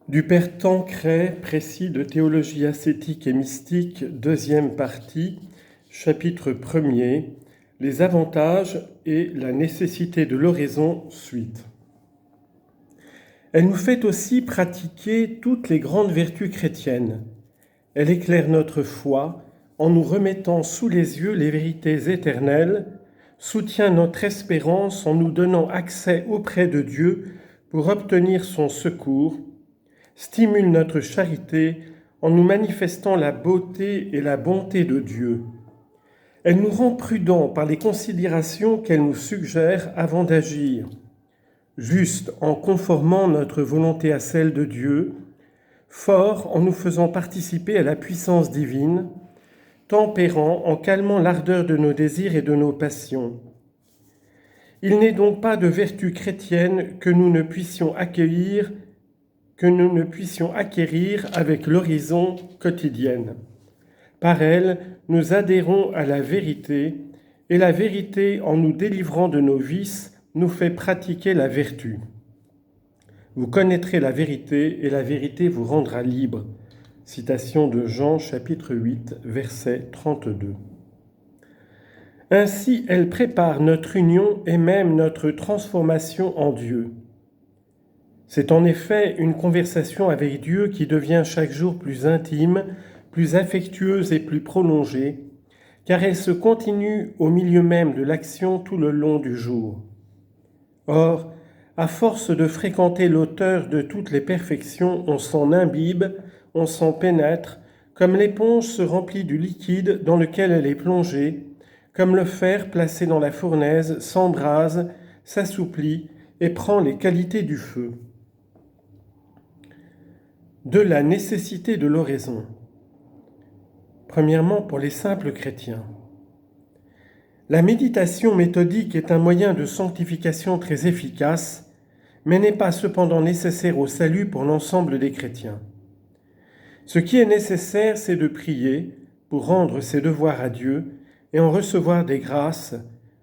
Du Père Tancret, précis de théologie ascétique et mystique, deuxième partie, chapitre 1er, les avantages et la nécessité de l'oraison, suite. Elle nous fait aussi pratiquer toutes les grandes vertus chrétiennes. Elle éclaire notre foi en nous remettant sous les yeux les vérités éternelles, soutient notre espérance en nous donnant accès auprès de Dieu pour obtenir son secours, stimule notre charité en nous manifestant la beauté et la bonté de Dieu. Elle nous rend prudents par les considérations qu'elle nous suggère avant d'agir, juste en conformant notre volonté à celle de Dieu, fort en nous faisant participer à la puissance divine, tempérant en calmant l'ardeur de nos désirs et de nos passions. Il n'est donc pas de vertu chrétienne que nous ne puissions acquérir avec l'horizon quotidienne. Par elle, nous adhérons à la vérité, et la vérité, en nous délivrant de nos vices, nous fait pratiquer la vertu. Vous connaîtrez la vérité, et la vérité vous rendra libre. Citation de Jean, chapitre 8, verset 32. Ainsi, elle prépare notre union et même notre transformation en Dieu. C'est en effet une conversation avec Dieu qui devient chaque jour plus intime, plus affectueuse et plus prolongée, car elle se continue au milieu même de l'action tout le long du jour. Or, à force de fréquenter l'auteur de toutes les perfections, on s'en imbibe, on s'en pénètre, comme l'éponge se remplit du liquide dans lequel elle est plongée, comme le fer placé dans la fournaise s'embrase, s'assouplit et prend les qualités du feu. De la nécessité de l'oraison. Premièrement, pour les simples chrétiens. La méditation méthodique est un moyen de sanctification très efficace, mais n'est pas cependant nécessaire au salut pour l'ensemble des chrétiens. Ce qui est nécessaire, c'est de prier pour rendre ses devoirs à Dieu et en recevoir des grâces,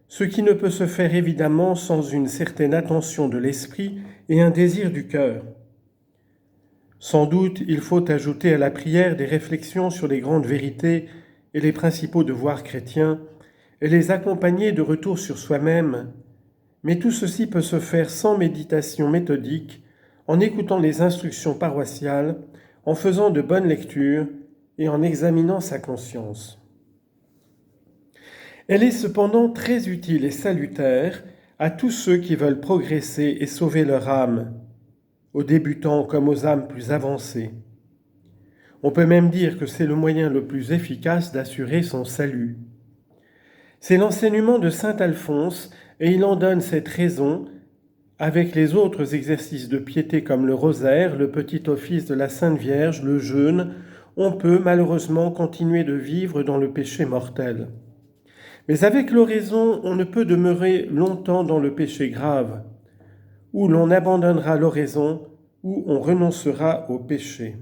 ce qui ne peut se faire évidemment sans une certaine attention de l'esprit et un désir du cœur. Sans doute, il faut ajouter à la prière des réflexions sur les grandes vérités et les principaux devoirs chrétiens, et les accompagner de retour sur soi-même. Mais tout ceci peut se faire sans méditation méthodique, en écoutant les instructions paroissiales, en faisant de bonnes lectures et en examinant sa conscience. Elle est cependant très utile et salutaire à tous ceux qui veulent progresser et sauver leur âme, aux débutants comme aux âmes plus avancées. On peut même dire que c'est le moyen le plus efficace d'assurer son salut. C'est l'enseignement de saint Alphonse, et il en donne cette raison avec les autres exercices de piété comme le rosaire, le petit office de la Sainte Vierge, le jeûne. On peut malheureusement continuer de vivre dans le péché mortel. Mais avec l'oraison, on ne peut demeurer longtemps dans le péché grave, où l'on abandonnera l'oraison, où on renoncera au péché.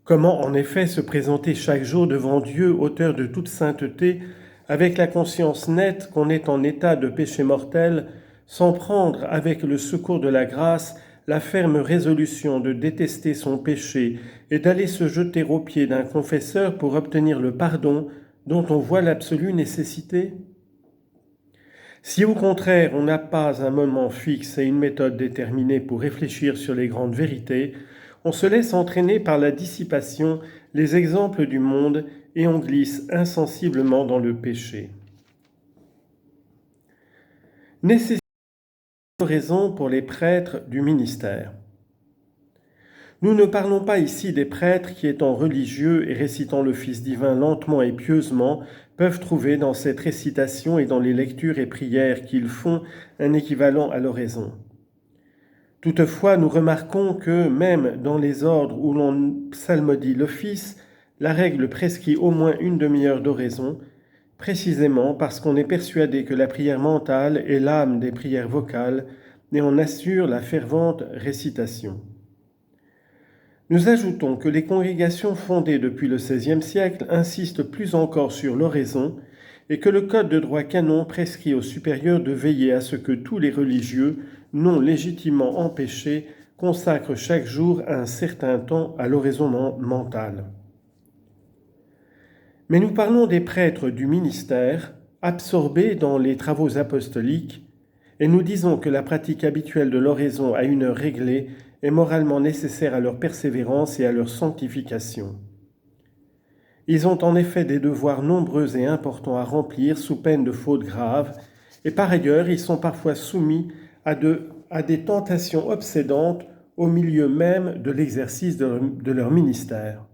Comment en effet se présenter chaque jour devant Dieu, auteur de toute sainteté, avec la conscience nette qu'on est en état de péché mortel, sans prendre avec le secours de la grâce la ferme résolution de détester son péché et d'aller se jeter aux pieds d'un confesseur pour obtenir le pardon dont on voit l'absolue nécessité ? Si au contraire on n'a pas un moment fixe et une méthode déterminée pour réfléchir sur les grandes vérités, on se laisse entraîner par la dissipation, les exemples du monde, et on glisse insensiblement dans le péché. Nécessité de raison pour les prêtres du ministère. Nous ne parlons pas ici des prêtres qui, étant religieux et récitant l'office divin lentement et pieusement, peuvent trouver dans cette récitation et dans les lectures et prières qu'ils font un équivalent à l'oraison. Toutefois, nous remarquons que même dans les ordres où l'on psalmodie l'office, la règle prescrit au moins une demi-heure d'oraison, précisément parce qu'on est persuadé que la prière mentale est l'âme des prières vocales et on assure la fervente récitation. Nous ajoutons que les congrégations fondées depuis le XVIe siècle insistent plus encore sur l'oraison et que le Code de droit canon prescrit aux supérieurs de veiller à ce que tous les religieux non légitimement empêchés consacrent chaque jour un certain temps à l'oraison mentale. Mais nous parlons des prêtres du ministère, absorbés dans les travaux apostoliques, et nous disons que la pratique habituelle de l'oraison à une heure réglée est moralement nécessaire à leur persévérance et à leur sanctification. Ils ont en effet des devoirs nombreux et importants à remplir sous peine de fautes graves, et par ailleurs ils sont parfois soumis à des tentations obsédantes au milieu même de l'exercice de leur ministère.